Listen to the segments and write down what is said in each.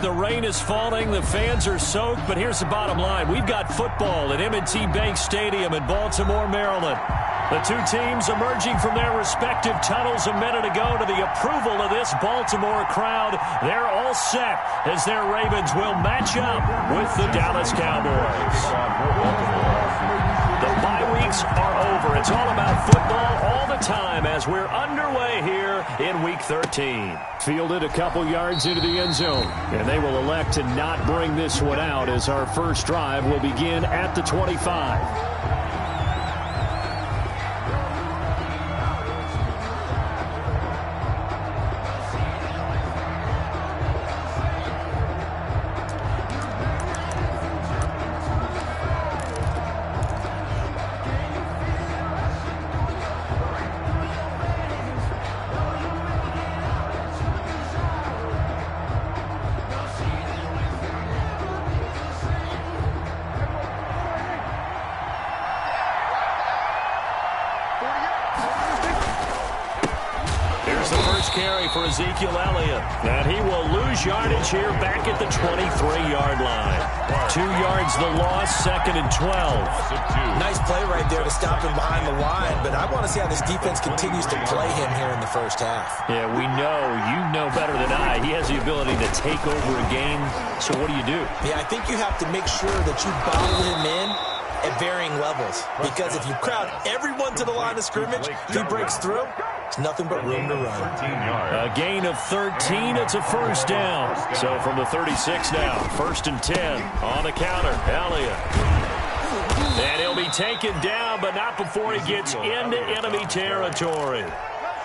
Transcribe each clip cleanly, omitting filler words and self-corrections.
The rain is falling, the fans are soaked, but here's the bottom line. We've got football at M&T Bank Stadium in Baltimore, Maryland. The two teams emerging from their respective tunnels a minute ago to the approval of this Baltimore crowd. They're all set as their Ravens will match up with the Dallas Cowboys. The bye weeks are over. It's all about football all the time as we're underway here in Week 13. Fielded a couple yards into the end zone, and they will elect to not bring this one out as our first drive will begin at the 25. Carry for Ezekiel Elliott, and he will lose yardage here back at the 23-yard line. 2 yards the loss, 2nd and 12. Nice play right there to stop him behind the line, but I want to see how this defense continues to play him here in the first half. Yeah, we know, you know better than I, he has the ability to take over a game, so what do you do? Yeah, I think you have to make sure that you bottle him in at varying levels, because if you crowd everyone to the line of scrimmage, if he breaks through, it's nothing but room to run. A gain of 13, it's a first down. So from the 36 now, 1st and 10 on the counter, Elliott. And he'll be taken down, but not before he gets into enemy territory.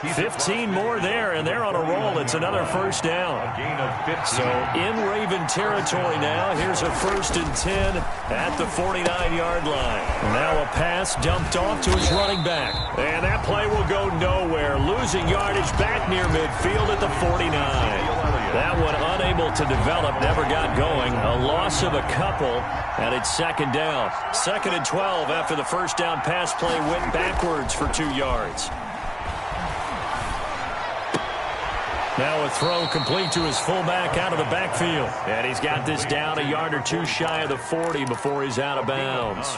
15 more there, and they're on a roll. It's another first down. So in Raven territory now, here's a 1st and 10 at the 49-yard line. Now a pass dumped off to his running back. And that play will go nowhere. Losing yardage back near midfield at the 49. That one unable to develop, never got going. A loss of a couple, and it's 2nd down. 2nd and 12 after the first down pass play went backwards for 2 yards. Now a throw complete to his fullback out of the backfield. And he's got this down a yard or two shy of the 40 before he's out of bounds.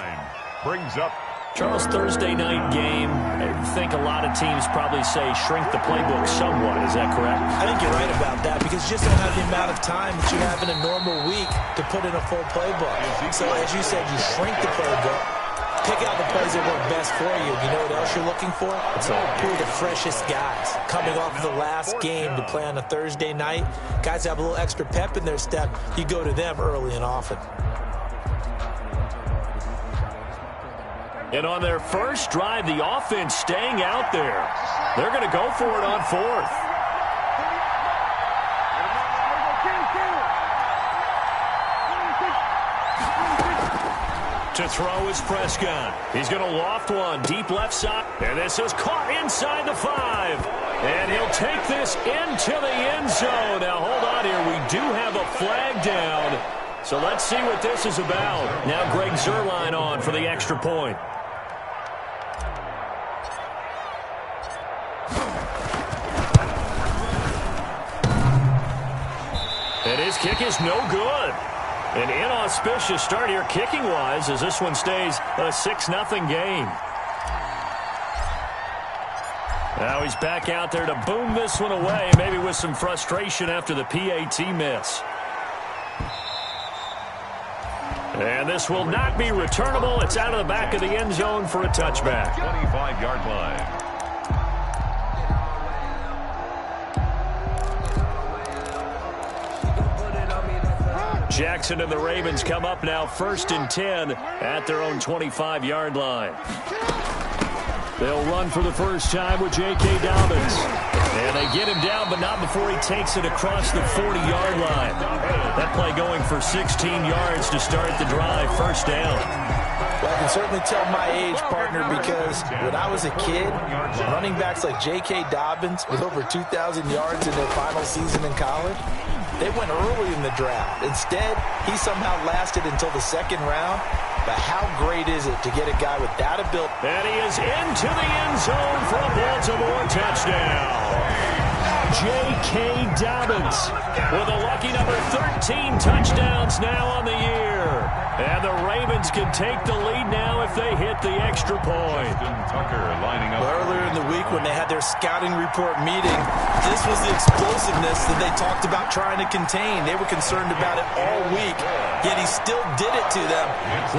Brings up Charles, Thursday night game. I think a lot of teams probably say shrink the playbook somewhat. Is that correct? I think you're right about that because you just don't have the amount of time that you have in a normal week to put in a full playbook. So as you said, you shrink the playbook. Pick out the plays that work best for you. You know what else you're looking for? It's who are the freshest guys coming off the last game to play on a Thursday night. Guys have a little extra pep in their step. You go to them early and often. And on their first drive, the offense staying out there. They're going to go for it on 4th. To throw is Prescott. He's going to loft one deep left side. And this is caught inside the 5. And he'll take this into the end zone. Now, hold on here. We do have a flag down. So let's see what this is about. Now Greg Zuerlein on for the extra point. And his kick is no good. An inauspicious start here kicking-wise as this one stays a 6-0 game. Now he's back out there to boom this one away, maybe with some frustration after the PAT miss. And this will not be returnable. It's out of the back of the end zone for a touchback. 25-yard line. Jackson and the Ravens come up now 1st and 10 at their own 25-yard line. They'll run for the first time with J.K. Dobbins. And they get him down, but not before he takes it across the 40-yard line. That play going for 16 yards to start the drive, first down. Well, I can certainly tell my age, partner, because when I was a kid, running backs like J.K. Dobbins with over 2,000 yards in their final season in college, they went early in the draft. Instead, he somehow lasted until the 2nd round. But how great is it to get a guy with that ability? And he is into the end zone for a Baltimore touchdown. J.K. Dobbins with a lucky number 13 touchdowns now on the year. And the Ravens can take the lead now if they hit the extra point. Tucker lining up. Earlier in the week when they had their scouting report meeting, this was the explosiveness that they talked about trying to contain. They were concerned about it all week, yet he still did it to them.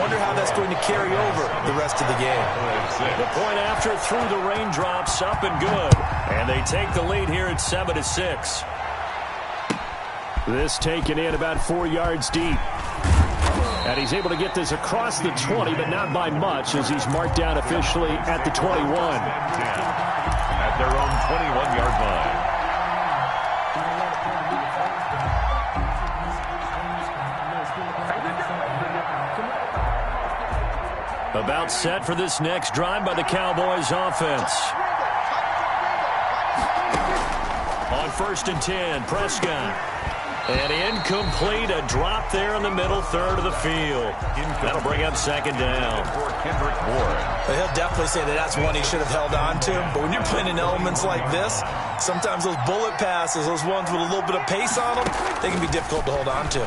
Wonder how that's going to carry over the rest of the game. The point after through the raindrops, up and good. And they take the lead here at 7-6. This taken in about 4 yards deep. And he's able to get this across the 20, but not by much, as he's marked down officially at the 21. At their own 21-yard line. About set for this next drive by the Cowboys offense. On 1st and 10, Prescott. And incomplete, a drop there in the middle third of the field. That'll bring up 2nd down. He'll definitely say that that's one he should have held on to. But when you're playing in elements like this, sometimes those bullet passes, those ones with a little bit of pace on them, they can be difficult to hold on to.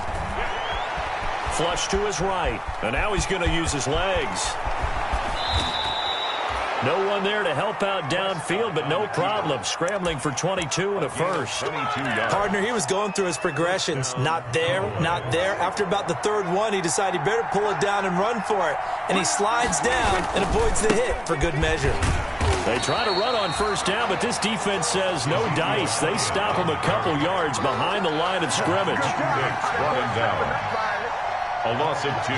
Flush to his right. And now he's going to use his legs. No one there to help out downfield, but no problem. Scrambling for 22 and a first. Partner, he was going through his progressions. Not there, not there. After about the 3rd one, he decided he better pull it down and run for it. And he slides down and avoids the hit for good measure. They try to run on 1st down, but this defense says no dice. They stop him a couple yards behind the line of scrimmage. A loss of 2.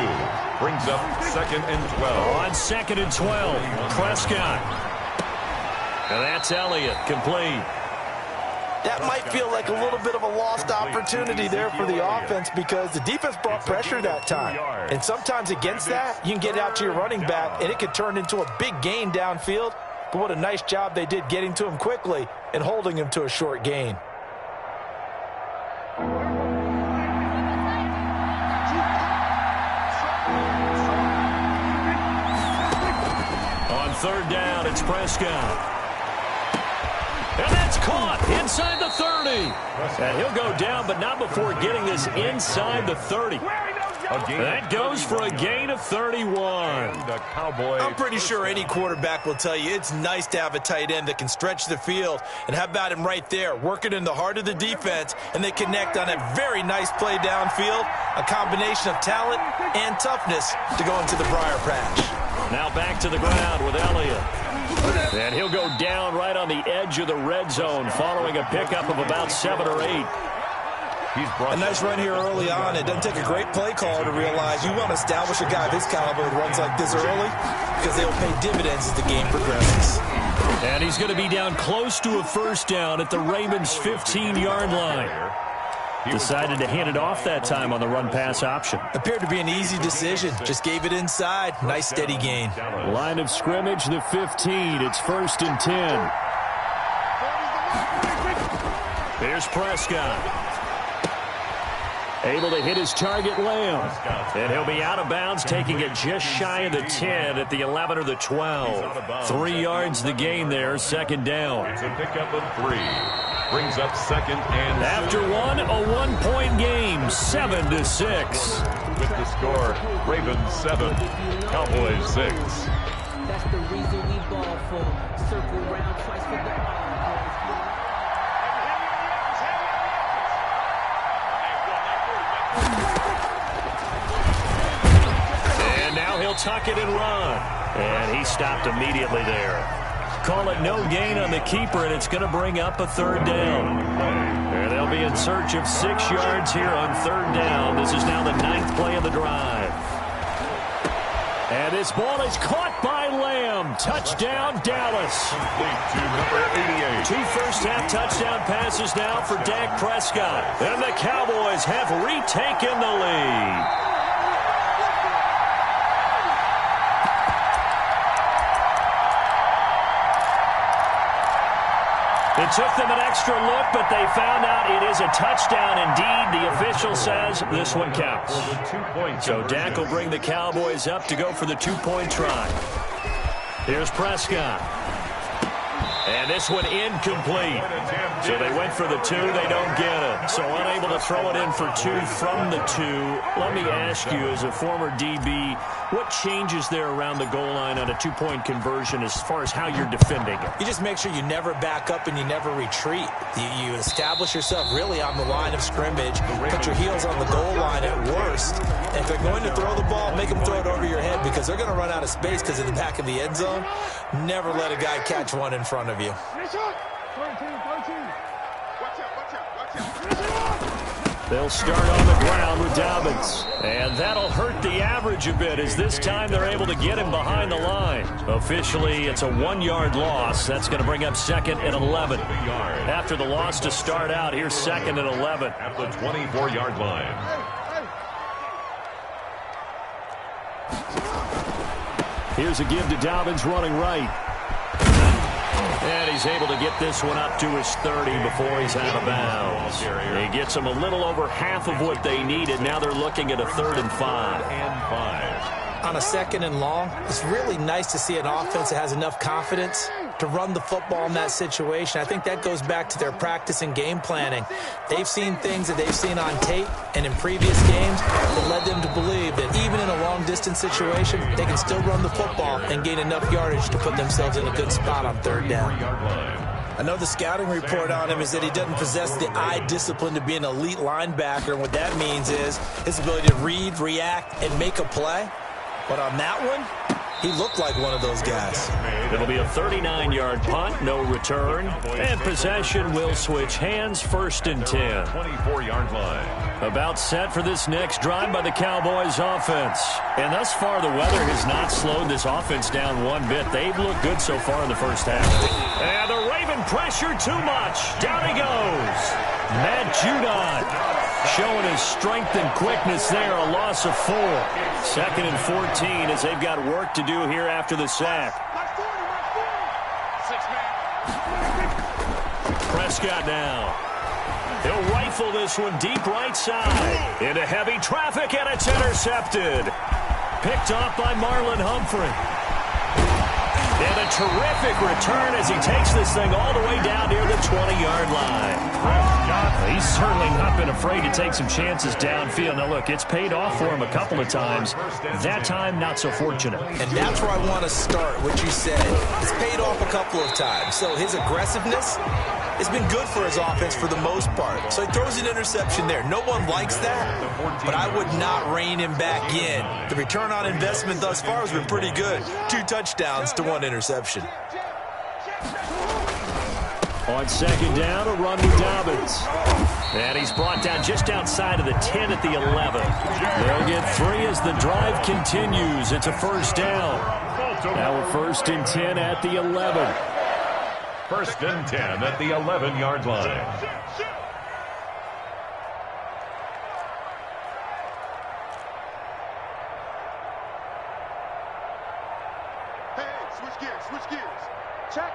Brings up 2nd and 12. On 2nd and 12, Prescott. And that's Elliott, complete. That might feel like a little bit of a lost opportunity there for the offense because the defense brought pressure that time. And sometimes against that, you can get out to your running back, and it could turn into a big gain downfield. But what a nice job they did getting to him quickly and holding him to a short gain. On 3rd down, it's Prescott. And that's caught inside the 30. And he'll go down, but not before getting this inside the 30. That goes for a gain of 31. I'm pretty sure any quarterback will tell you it's nice to have a tight end that can stretch the field. And how about him right there, working in the heart of the defense, and they connect on a very nice play downfield, a combination of talent and toughness to go into the briar patch. Now back to the ground with Elliott. And he'll go down right on the edge of the red zone following a pickup of about 7 or 8. A nice run here early on. It doesn't take a great play caller to realize you want to establish a guy of his caliber who runs like this early because they will pay dividends as the game progresses. And he's going to be down close to a 1st down at the Ravens' 15-yard line. Decided to hand it off that time on the run-pass option. Appeared to be an easy decision. Just gave it inside. Nice steady gain. Line of scrimmage, the 15. It's 1st and 10. Here's Prescott. Able to hit his target, Lamb. And he'll be out of bounds, taking it just shy of the 10 at the 11 or the 12. 3 yards the gain there, 2nd down. It's a pickup of 3. Brings up 2nd and after one, a 1-point game, 7-6. With the score, Ravens 7, Cowboys 6. That's the reason we ball for. Circle round twice for the and now he'll tuck it and run. And he stopped immediately there. Call it no gain on the keeper, and it's going to bring up a 3rd down. And they'll be in search of 6 yards here on 3rd down. This is now the 9th play of the drive. And this ball is caught by Lamb. Touchdown, Dallas. To number 88. 2 first-half touchdown passes now for Dak Prescott. And the Cowboys have retaken the lead. It took them an extra look, but they found out it is a touchdown indeed. The official says this one counts. So Dak will bring the Cowboys up to go for the 2-point try. Here's Prescott. And this one incomplete. So they went for the 2. They don't get it. So unable to throw it in for 2 from the 2. Let me ask you, as a former DB, what changes there around the goal line on a 2-point conversion as far as how you're defending it? You just make sure you never back up and you never retreat. You establish yourself really on the line of scrimmage, put your heels on the goal line at worst. And if they're going to throw the ball, make them throw it over your head because they're going to run out of space because of the back of the end zone. Never let a guy catch one in front of you. They'll start on the ground with Dobbins. And that'll hurt the average a bit as this time they're able to get him behind the line. Officially, it's a 1-yard loss. That's going to bring up 2nd and 11. After the loss to start out, here's 2nd and 11. At the 24-yard line. Here's a give to Dobbins running right. And he's able to get this one up to his 30 before he's out of bounds. He gets them a little over half of what they needed. Now they're looking at a 3rd and 5. On a 2nd and long, it's really nice to see an offense that has enough confidence to run the football in that situation. I think that goes back to their practice and game planning. They've seen things that they've seen on tape and in previous games that led them to believe that even in a long-distance situation, they can still run the football and gain enough yardage to put themselves in a good spot on 3rd down. I know the scouting report on him is that he doesn't possess the eye discipline to be an elite linebacker. And what that means is his ability to read, react, and make a play. But on that one, he looked like one of those guys. It'll be a 39-yard punt, no return. And possession will switch hands, 1st and 10. 24-yard line. About set for this next drive by the Cowboys offense. And thus far, the weather has not slowed this offense down one bit. They've looked good so far in the first half. And the Raven pressure too much. Down he goes. Matt Judon showing his strength and quickness there. A loss of 4. 2nd and 14 as they've got work to do here after the sack. Prescott now. He'll rifle this one deep right side. Into heavy traffic, and it's intercepted. Picked off by Marlon Humphrey. And a terrific return as he takes this thing all the way down near the 20-yard line. He's certainly not been afraid to take some chances downfield. Now, look, it's paid off for him a couple of times. That time, not so fortunate. And that's where I want to start, what you said. It's paid off a couple of times. So his aggressiveness has been good for his offense for the most part. So he throws an interception there. No one likes that, but I would not rein him back in. The return on investment thus far has been pretty good. 2 touchdowns to 1 interception. On 2nd down, a run with Dobbins. And he's brought down just outside of the 10 at the 11. They'll get 3 as the drive continues. It's a 1st down. Now a 1st and 10 at the 11. 1st and 10 at the 11-yard line. Switch gears. Check.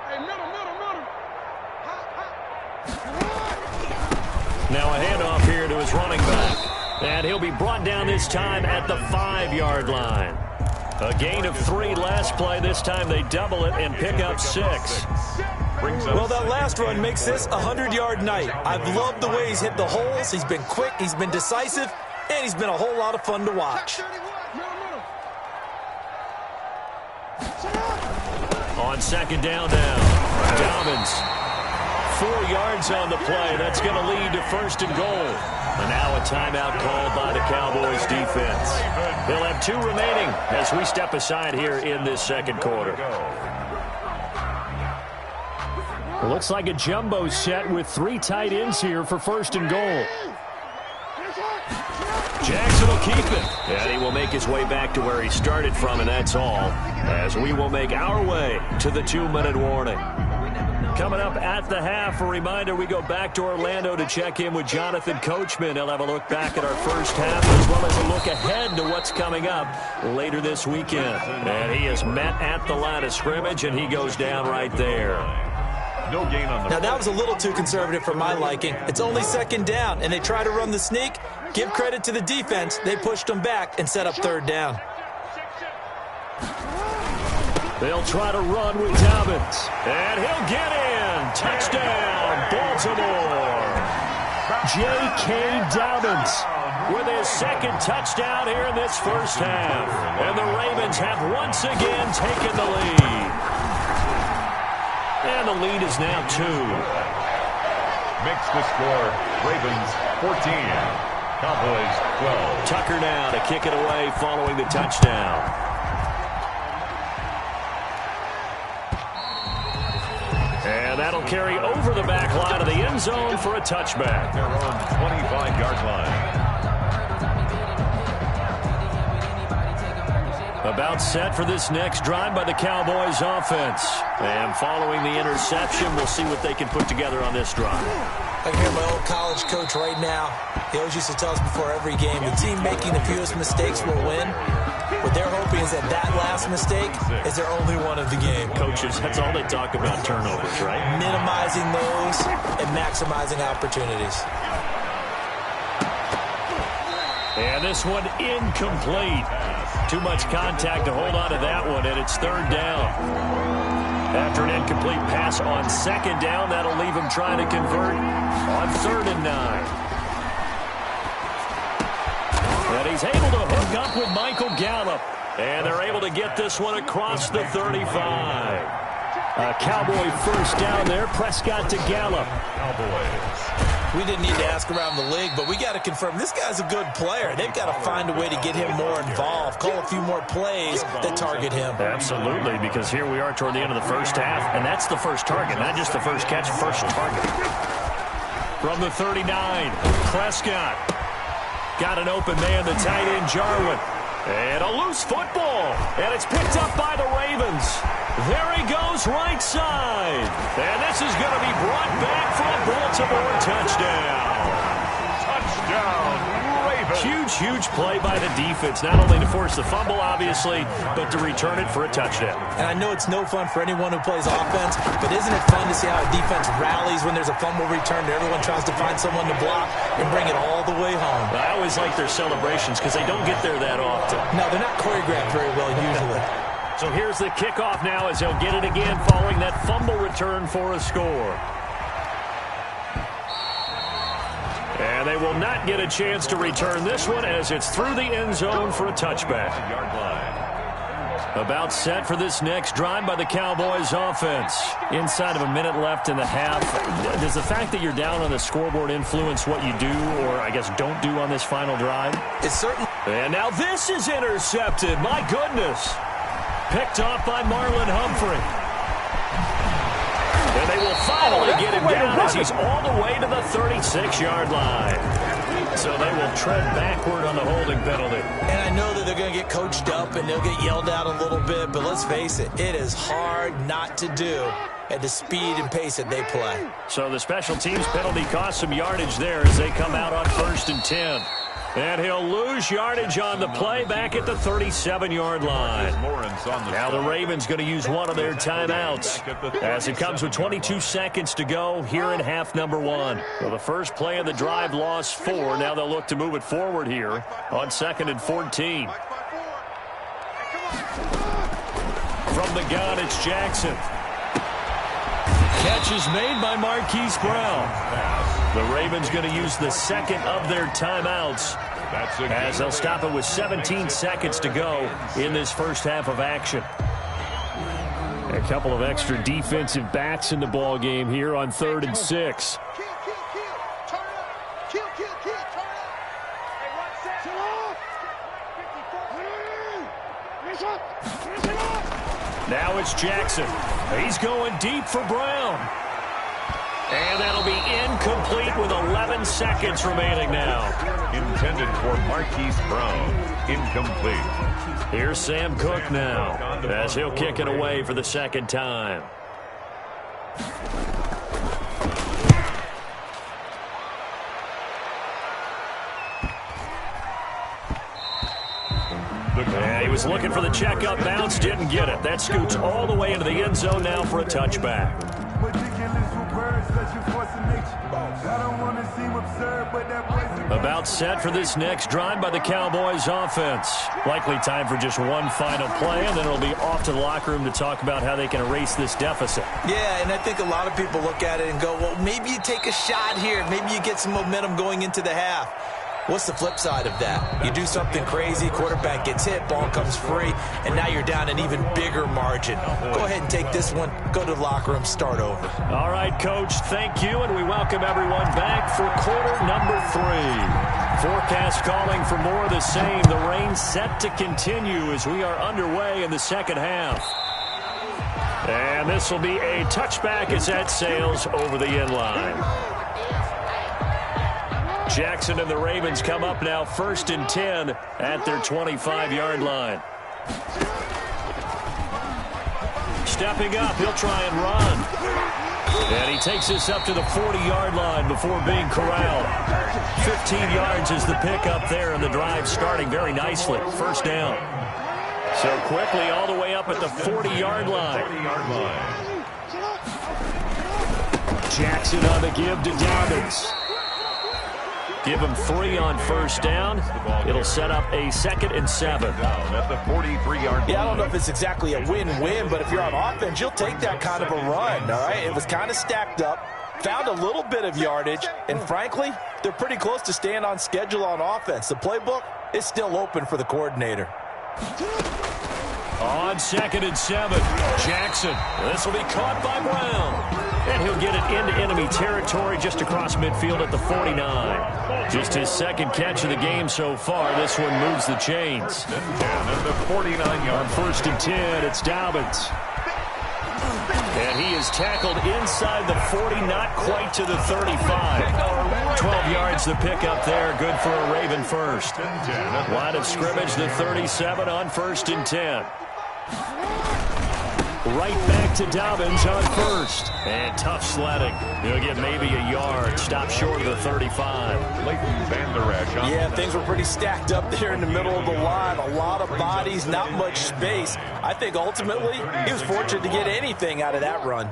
Hey, middle. Now a handoff here to his running back. And he'll be brought down this time at the 5-yard line. A gain of 3 last play. This time they double it and pick up 6. Well, that last run makes this a 100-yard night. I've loved the way he's hit the holes. He's been quick, he's been decisive, and he's been a whole lot of fun to watch. On 2nd down now, Dobbins. 4 yards on the play. That's going to lead to 1st and goal. And now a timeout called by the Cowboys defense. They'll have 2 remaining as we step aside here in this 2nd quarter. Looks like a jumbo set with 3 tight ends here for 1st and goal. Jackson will keep it. And he will make his way back to where he started from, and that's all. As we will make our way to the 2-minute warning. Coming up at the half, a reminder, we go back to Orlando to check in with Jonathan Coachman. He'll have a look back at our first half as well as a look ahead to what's coming up later this weekend. And he is met at the line of scrimmage, and he goes down right there. No gain on the now, that was a little too conservative for my liking. It's only 2nd down, and they try to run the sneak. Give credit to the defense. They pushed them back and set up 3rd down. They'll try to run with Dobbins. And he'll get in. Touchdown, Baltimore. J.K. Dobbins with his second touchdown here in this first half. And the Ravens have once again taken the lead. And the lead is now 2. Makes the score Ravens 14, Cowboys 12. Tucker now to kick it away following the touchdown. And that'll carry over the back line of the end zone for a touchback. Their own 25-yard line. About set for this next drive by the Cowboys offense. And following the interception, we'll see what they can put together on this drive. I can hear my old college coach right now. He always used to tell us before every game, the team making the fewest mistakes will win. What they're hoping is that last mistake is their only one of the game. Coaches, that's all they talk about, turnovers, right? Minimizing those and maximizing opportunities. And this one incomplete. Too much contact to hold on to that one, and it's third down. After an incomplete pass on second down, that'll leave him trying to convert on 3rd and 9. And he's able to hook up with Michael Gallup. And they're able to get this one across the 35. A Cowboy first down there. Prescott to Gallup. Cowboys. We didn't need to ask around the league, but we got to confirm this guy's a good player. They've got to find a way to get him more involved, call a few more plays that target him. Absolutely, because here we are toward the end of the first half, and that's the first target, not just the first catch, first target. From the 39, Prescott. Got an open man, the tight end, Jarwin. And a loose football, and it's picked up by the Ravens. There he goes, right side. And this is going to be brought back for a Baltimore touchdown. Touchdown, Ravens. Huge play by the defense, not only to force the fumble, obviously, but to return it for a touchdown. And I know it's no fun for anyone who plays offense, but isn't it fun to see how a defense rallies when there's a fumble return and everyone tries to find someone to block and bring it all the way home? I always like their celebrations because they don't get there that often. No, they're not choreographed very well usually. So here's the kickoff now as he'll get it again following that fumble return for a score. And they will not get a chance to return this one as it's through the end zone for a touchback. About set for this next drive by the Cowboys offense. Inside of a minute left in the half. Does the fact that you're down on the scoreboard influence what you do or, I guess, don't do on this final drive? It's certain. And now this is intercepted. My goodness. Picked off by Marlon Humphrey. And they will finally get him down as he's all the way to the 36-yard line. So they will tread backward on the holding penalty. And I know that they're going to get coached up and they'll get yelled at a little bit, but let's face it, it is hard not to do at the speed and pace that they play. So the special teams penalty cost some yardage there as they come out on 1st and 10. And he'll lose yardage on the play back at the 37-yard line. Now the Ravens going to use one of their timeouts as it comes with 22 seconds to go here in half number 1. Well, the first play of the drive lost 4. Now they'll look to move it forward here on 2nd and 14. From the gun, it's Jackson. Catch is made by Marquise Brown. The Ravens going to use the second of their timeouts as they'll stop it with 17 seconds to go in this first half of action. A couple of extra defensive backs in the ball game here on 3rd and 6. Now it's Jackson. He's going deep for Brown. And that'll be incomplete with 11 seconds remaining now. Intended for Marquise Brown. Incomplete. Here's Sam Cook now as he'll kick it away for the second time. And he was looking for the checkup bounce, didn't get it. That scoots all the way into the end zone now for a touchback. Ridiculous with words such a force of nature. I don't want to seem absurd, but that voice About set for this next drive by the Cowboys offense. Likely time for just one final play, and then it'll be off to the locker room to talk about how they can erase this deficit. Yeah, and I think a lot of people look at it and go, well, maybe you take a shot here. Maybe you get some momentum going into the half. What's the flip side of that? You do something crazy, quarterback gets hit, ball comes free, and now you're down an even bigger margin. Go ahead and take this one, go to the locker room, start over. All right, Coach, thank you, and we welcome everyone back for quarter number 3. Forecast calling for more of the same. The rain set to continue as we are underway in the second half. And this will be a touchback as that sails over the end line. Jackson and the Ravens come up now 1st and 10 at their 25-yard line. Stepping up, he'll try and run. And he takes this up to the 40-yard line before being corralled. 15 yards is the pickup there, and the drive starting very nicely. First down. So quickly all the way up at the 40-yard line. Jackson on the give to Dobbins. Give him 3 on first down. It'll set up a 2nd and 7. At the 43-yard line. Yeah, I don't know if it's exactly a win-win, but if you're on offense, you'll take that kind of a run, all right? It was kind of stacked up, found a little bit of yardage, and frankly, they're pretty close to staying on schedule on offense. The playbook is still open for the coordinator. On 2nd and 7, Jackson. This will be caught by Brown. And he'll get it into enemy territory just across midfield at the 49. Just his 2nd catch of the game so far. This one moves the chains. At the 49-yard. On 1st and 10, it's Dobbins. And he is tackled inside the 40, not quite to the 35. 12 yards the pickup there. Good for a Raven first. Line of scrimmage, the 37 on 1st and 10. Right back to Dobbins on 1st. And tough sledding. He'll get maybe a yard. Stop short of the 35. Yeah, things were pretty stacked up there in the middle of the line. A lot of bodies, not much space. I think ultimately he was fortunate to get anything out of that run.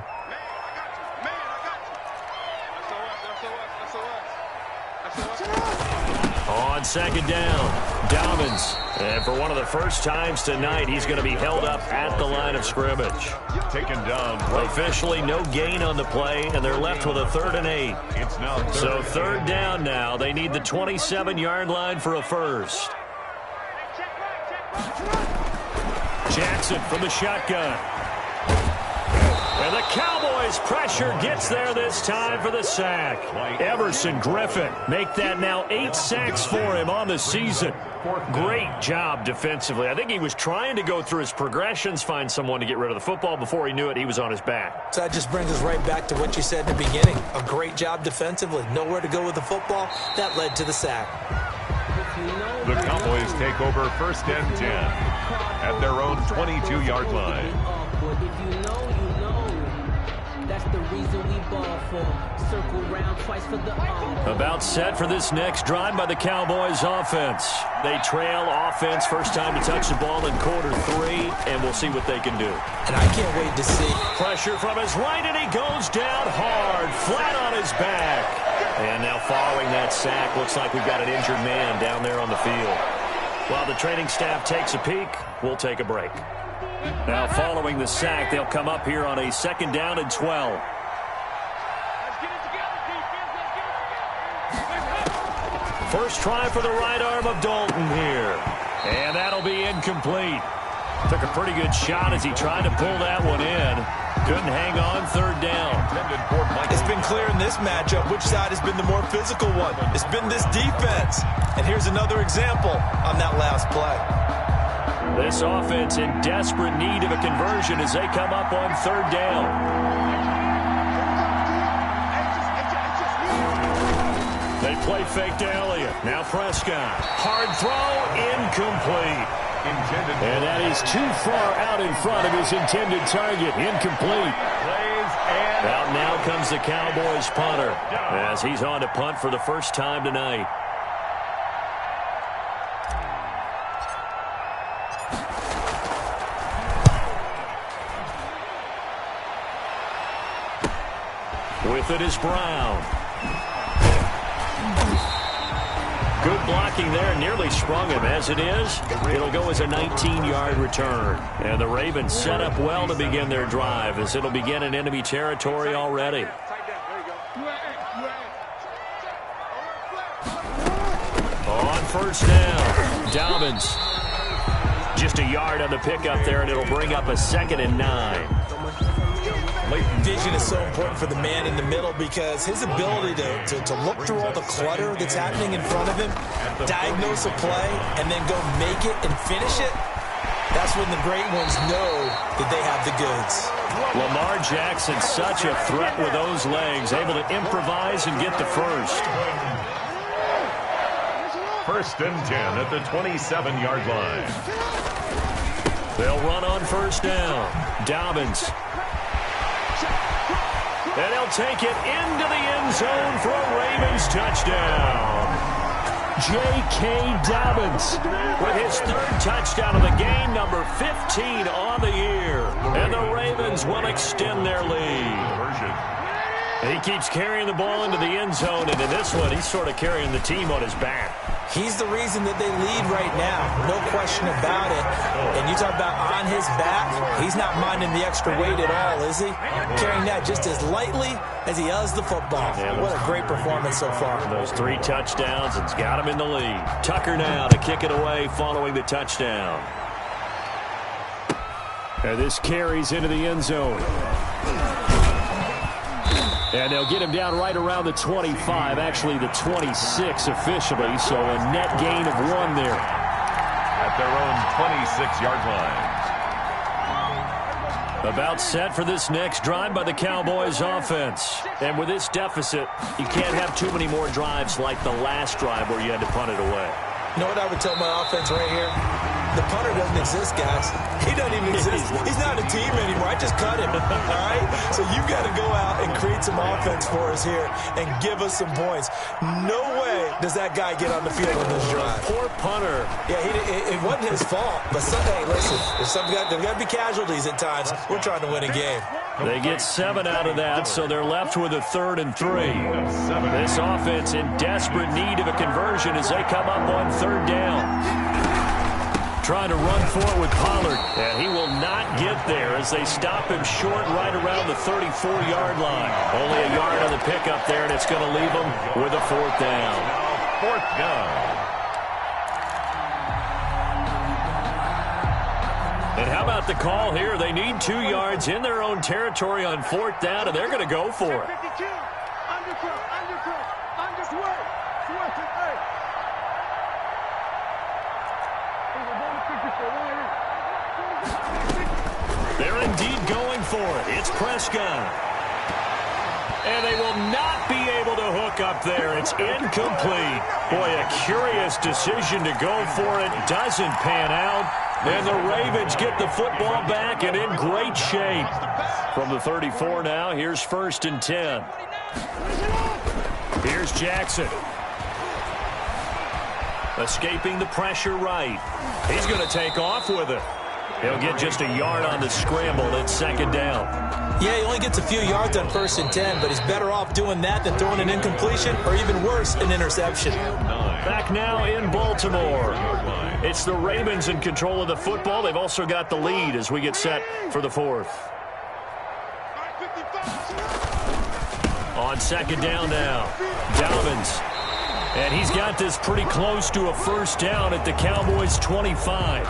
On 2nd down, Dobbins. And for one of the first times tonight, he's going to be held up at the line of scrimmage. Taken down. Officially no gain on the play, and they're left with a 3rd and 8. It's now 3rd. So 3rd down now. They need the 27-yard line for a first. Jackson from the shotgun. And the Cowboys pressure gets there this time for the sack. Everson Griffin make that now 8 sacks for him on the season. Great job defensively. I think he was trying to go through his progressions, find someone to get rid of the football. Before he knew it, he was on his back. So that just brings us right back to what you said in the beginning. A great job defensively. Nowhere to go with the football. That led to the sack. The Cowboys take over 1st and 10 at their own 22-yard line. That's the reason we ball for. Circle round twice for the About set for this next drive by the Cowboys offense. They trail offense, first time to touch the ball in quarter 3, and we'll see what they can do. And I can't wait to see. Pressure from his right, and he goes down hard, flat on his back. And now following that sack, looks like we've got an injured man down there on the field. While the training staff takes a peek, we'll take a break. Now following the sack, they'll come up here on a 2nd down and 12. First try for the right arm of Dalton here. And that'll be incomplete. Took a pretty good shot as he tried to pull that one in. Couldn't hang on 3rd down. It's been clear in this matchup which side has been the more physical one. It's been this defense. And here's another example on that last play. This offense in desperate need of a conversion as they come up on 3rd down. They play fake to Elliott. Now Prescott. Hard throw, incomplete. And that is too far out in front of his intended target. Incomplete. Out now comes the Cowboys punter as he's on to punt for the first time tonight. With it is Brown. Good blocking there, nearly sprung him. As it is, it'll go as a 19-yard return. And the Ravens set up well to begin their drive, as it'll begin in enemy territory already. On first down, Dobbins. Just a yard on the pickup there, and it'll bring up a 2nd and 9. Vision is so important for the man in the middle because his ability to look through all the clutter that's happening in front of him, diagnose a play, and then go make it and finish it, that's when the great ones know that they have the goods. Lamar Jackson, such a threat with those legs, able to improvise and get the first. 1st and 10 at the 27-yard line. They'll run on first down. Dobbins. And he'll take it into the end zone for a Ravens touchdown. J.K. Dobbins with his 3rd touchdown of the game, number 15 on the year. And the Ravens will extend their lead. He keeps carrying the ball into the end zone, and in this one, he's sort of carrying the team on his back. He's the reason that they lead right now, no question about it. And you talk about on his back, he's not minding the extra weight at all, is he? Carrying that just as lightly as he does the football. Yeah, what a great performance so far. Those 3 touchdowns, it's got him in the lead. Tucker now to kick it away following the touchdown. And this carries into the end zone. And they'll get him down right around the 25, actually the 26 officially, so a net gain of 1 there. At their own 26-yard line. About set for this next drive by the Cowboys offense. And with this deficit, you can't have too many more drives like the last drive where you had to punt it away. You know what I would tell my offense right here? The punter doesn't exist, guys. He doesn't even exist. He's not a team anymore. I just cut him, all right? So you've got to go out and create some offense for us here and give us some points. No way does that guy get on the field on this drive. Poor punter. Yeah, it wasn't his fault. But, hey, listen, there's got to be casualties at times. We're trying to win a game. They get 7 out of that, so they're left with a 3rd and 3. This offense in desperate need of a conversion as they come up on 3rd down. Trying to run for it with Pollard, and he will not get there as they stop him short right around the 34-yard line. Only a yard on the pickup there, and it's going to leave him with a 4th down. 4th down. And how about the call here? They need 2 yards in their own territory on 4th down, and they're going to go for it. They're indeed going for it. It's Prescott. And they will not be able to hook up there. It's incomplete. Boy, a curious decision to go for it. Doesn't pan out. And the Ravens get the football back and in great shape. From the 34 now, here's 1st and 10. Here's Jackson. Escaping the pressure right. He's going to take off with it. He'll get just a yard on the scramble at 2nd down. Yeah, he only gets a few yards on 1st and 10, but he's better off doing that than throwing an incompletion or even worse, an interception. Back now in Baltimore. It's the Ravens in control of the football. They've also got the lead as we get set for the 4th. On 2nd down now, Dobbins. And he's got this pretty close to a 1st down at the Cowboys' 25.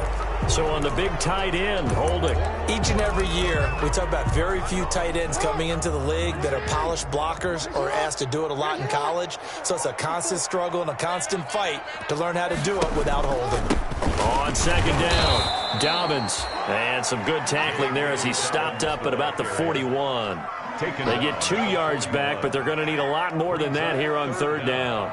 So on the big tight end, holding. Each and every year, we talk about very few tight ends coming into the league that are polished blockers or asked to do it a lot in college. So it's a constant struggle and a constant fight to learn how to do it without holding. On 2nd down, Dobbins. And some good tackling there as he stopped up at about the 41. They get 2 yards back, but they're going to need a lot more than that here on 3rd down.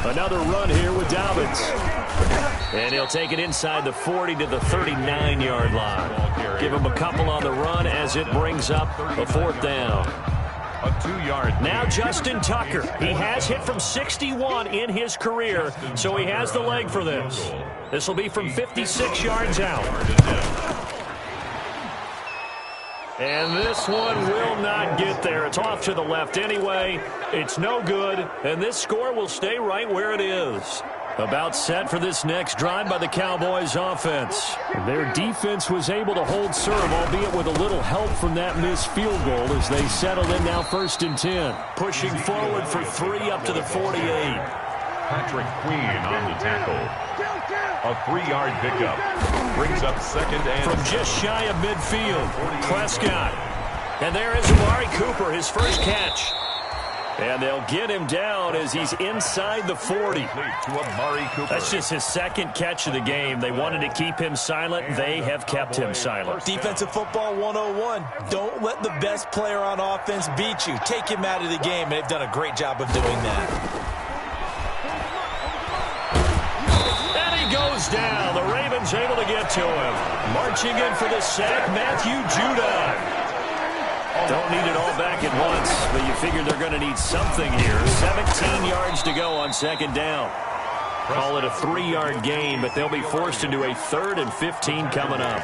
Another run here with Dobbins. And he'll take it inside the 40 to the 39-yard line. Give him a couple on the run as it brings up a 4th down. A 2-yard. Now Justin Tucker. He has hit from 61 in his career, so he has the leg for this. This will be from 56 yards out. And this one will not get there. It's off to the left anyway. It's no good, and this score will stay right where it is. About set for this next drive by the Cowboys offense. Their defense was able to hold serve, albeit with a little help from that missed field goal as they settle in now 1st and 10. Pushing forward for 3 up to the 48. Patrick Queen on the tackle. A 3-yard pickup. Brings up 2nd and from just shy of midfield. Prescott. And there is Amari Cooper, his first catch. And they'll get him down as he's inside the 40. That's just his 2nd catch of the game. They wanted to keep him silent. They have kept him silent. Defensive football 101. Don't let the best player on offense beat you. Take him out of the game, and they've done a great job of doing that. And he goes down. The Ravens able to get to him. Marching in for the sack, Matthew Judon. Don't need it all back at once, but you figure they're going to need something here. 17 yards to go on 2nd down. Call it a 3-yard gain, but they'll be forced into a 3rd and 15 coming up.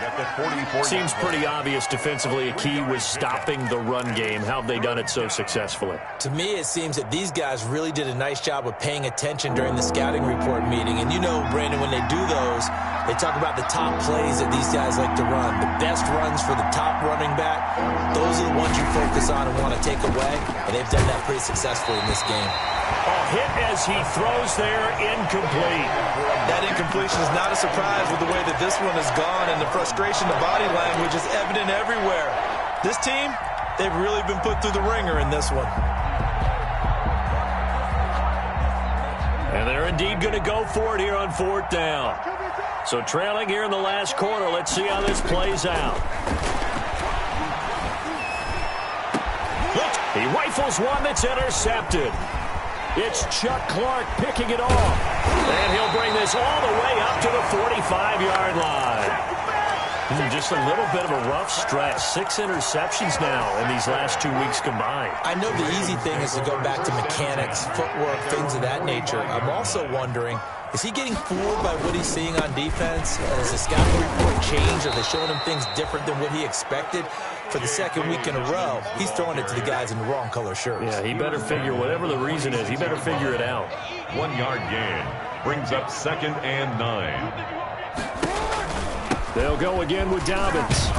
Seems pretty obvious defensively a key was stopping the run game. How have they done it so successfully? To me, it seems that these guys really did a nice job of paying attention during the scouting report meeting. And you know, Brandon, when they do those, they talk about the top plays that these guys like to run. The best runs for the top running back, those are the ones you focus on and want to take away. And they've done that pretty successfully in this game. A hit as he throws there, incomplete. That incompletion is not a surprise with the way that this one has gone, and the frustration, the body language is evident everywhere. This team, they've really been put through the ringer in this one. And they're indeed going to go for it here on 4th down. So trailing here in the last quarter, let's see how this plays out. He rifles one that's intercepted. It's Chuck Clark picking it off. And he'll bring this all the way up to the 45-yard line. Just a little bit of a rough stretch. 6 interceptions now in these last 2 weeks combined. I know the easy thing is to go back to mechanics, footwork, things of that nature. I'm also wondering, is he getting fooled by what he's seeing on defense? Has the scouting report changed? Are they showing him things different than what he expected? For the 2nd week in a row, he's throwing it to the guys in the wrong color shirts. Yeah, he better figure, whatever the reason is, he better figure it out. 1-yard gain. Brings up 2nd and 9. They'll go again with Dobbins.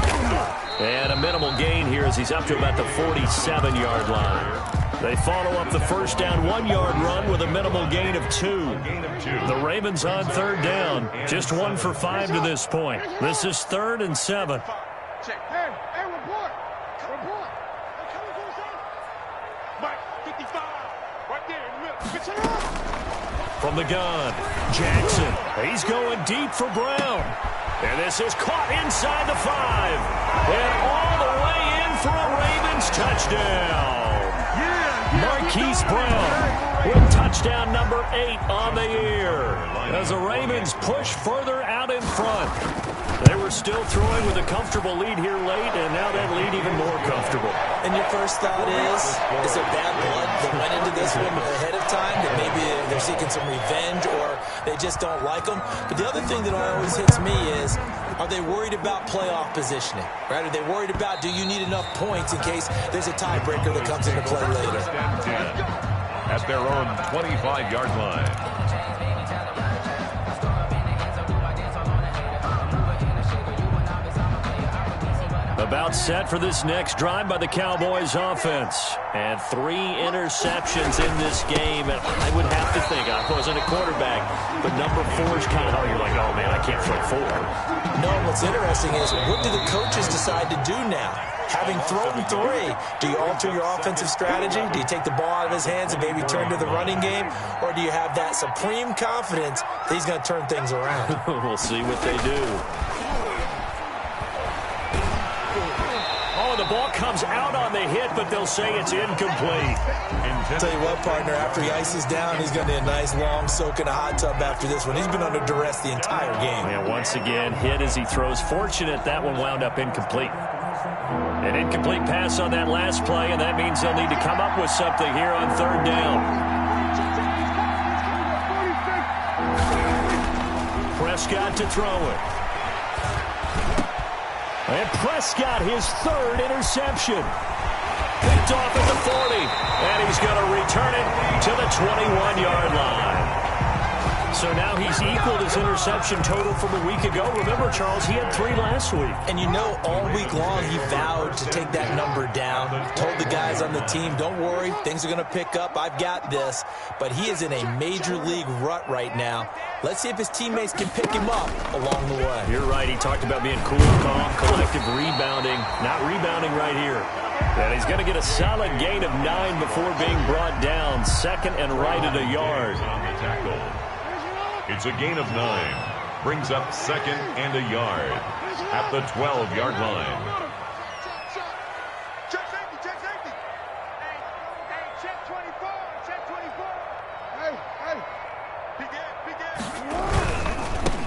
And a minimal gain here as he's up to about the 47-yard line. They follow up the 1st down 1-yard run with a minimal gain of 2. The Ravens on 3rd down. Just 1 for 5 to this point. This is 3rd and 7. Check. Hey, report. Report. Mike, 55. Right there in the middle. From the gun, Jackson. He's going deep for Brown. And this is caught inside the 5. And all the way in for a Ravens touchdown. Marquise Brown with touchdown number 8 on the year. As the Ravens push further out in front. They were still throwing with a comfortable lead here late, and now that lead even more comfortable. And your first thought is there bad blood that went into this one ahead of time, that maybe they're seeking some revenge or they just don't like them? But the other thing that always hits me is, are they worried about playoff positioning? Right? Are they worried about, do you need enough points in case there's a tiebreaker that comes into play later? At their own 25-yard line. About set for this next drive by the Cowboys offense. And 3 interceptions in this game. And I would have to think, I wasn't a quarterback, but number 4 is kind of how you're like, oh man, I can't throw 4. No, what's interesting is, what do the coaches decide to do now? Having thrown 3, do you alter your offensive strategy? Do you take the ball out of his hands and maybe turn to the running game? Or do you have that supreme confidence that he's going to turn things around? We'll see what they do. Oh, the ball comes out on the hit, but they'll say it's incomplete. I'll tell you what, partner, after he ices down, he's going to need a nice long soak in a hot tub after this one. He's been under duress the entire game. And once again, hit as he throws. Fortunate that one wound up incomplete. An incomplete pass on that last play, and that means they'll need to come up with something here on third down. Prescott to throw it. And Prescott, his third interception. Picked off at the 40, and he's going to return it to the 21-yard line. So now he's equaled his interception total from a week ago. Remember, Charles, he had 3 last week. And you know, all week long he vowed to take that number down. Told the guys on the team, don't worry, things are going to pick up. I've got this. But he is in a major league rut right now. Let's see if his teammates can pick him up along the way. You're right. He talked about being cool, calm, collective rebounding. Not rebounding right here. And he's going to get a solid gain of 9 before being brought down. Second and right at a yard. It's a gain of 9. Brings up second and a yard at the 12-yard line. Check safety, check safety. Hey, check 24, check 24. Hey. Begin.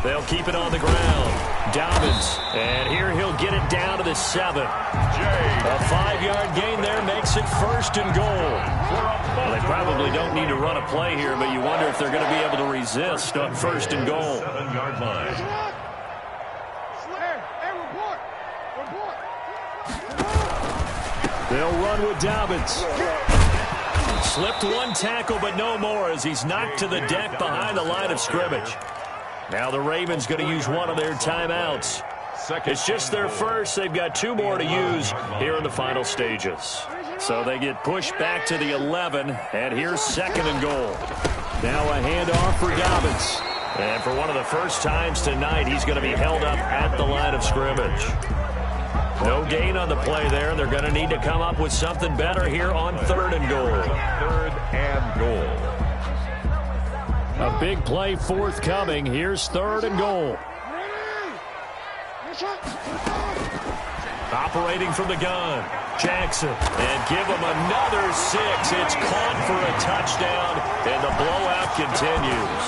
They'll keep it on the ground. Dobbins, and here he'll get it down to the 7. A 5-yard gain there makes it first and goal. Well, they probably don't need to run a play here, but you wonder if they're going to be able to resist on first and goal. 7-yard line. Hey, report. They'll run with Dobbins. Slipped one tackle, but no more as he's knocked to the deck behind the line of scrimmage. Now the Ravens going to use one of their timeouts. It's just their first. They've got 2 more to use here in the final stages. So they get pushed back to the 11, and here's second and goal. Now a handoff for Dobbins. And for one of the first times tonight, he's going to be held up at the line of scrimmage. No gain on the play there. They're going to need to come up with something better here on third and goal. Third and goal. A big play forthcoming. Here's third and goal. Operating from the gun, Jackson. And give him another 6. It's caught for a touchdown, and the blowout continues.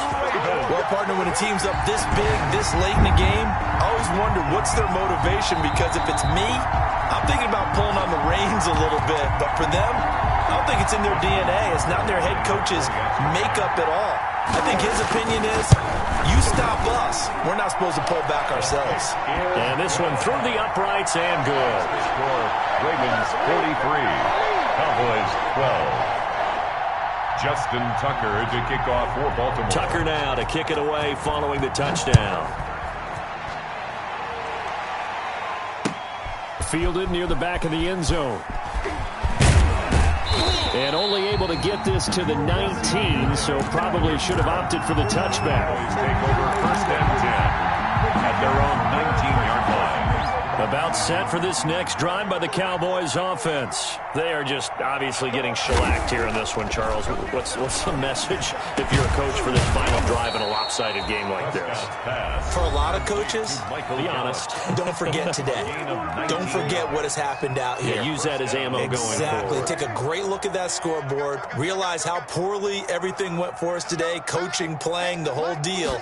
Well, partner, when a team's up this big, this late in the game, I always wonder what's their motivation, because if it's me, I'm thinking about pulling on the reins a little bit. But for them, I don't think it's in their DNA. It's not in their head coach's makeup at all. I think his opinion is, you stop us. We're not supposed to pull back ourselves. And this one through the uprights and good. Score, Ravens 43, Cowboys 12. Justin Tucker to kick off for Baltimore. Tucker now to kick it away following the touchdown. Fielded near the back of the end zone. And only able to get this to the 19, so probably should have opted for the touchback. Take over first and 10 at their own 19-yard line. About set for this next drive by the Cowboys offense. They are just obviously getting shellacked here in this one, Charles. What's the message if you're a coach for this final drive in a lopsided game like this? For a lot of coaches, Be honest. don't forget today. Don't forget what has happened out here. Yeah, use that as ammo going Exactly. forward. Take a great look at that scoreboard. Realize how poorly everything went for us today. Coaching, playing, the whole deal.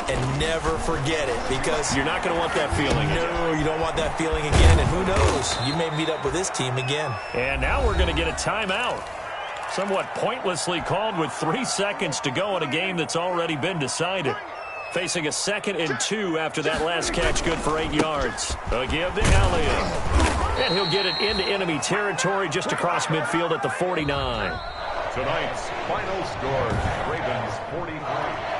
And never forget it, because You're not going to want that feeling again. no, you don't want that feeling again. And who knows? You may meet up with this team again. And now we're going to get a timeout. Somewhat pointlessly called with 3 seconds to go in a game that's already been decided. Facing a 2nd and 2 after that last catch, good for 8 yards. A give to Elliott. And he'll get it into enemy territory just across midfield at the 49. Tonight's final score, Ravens 43.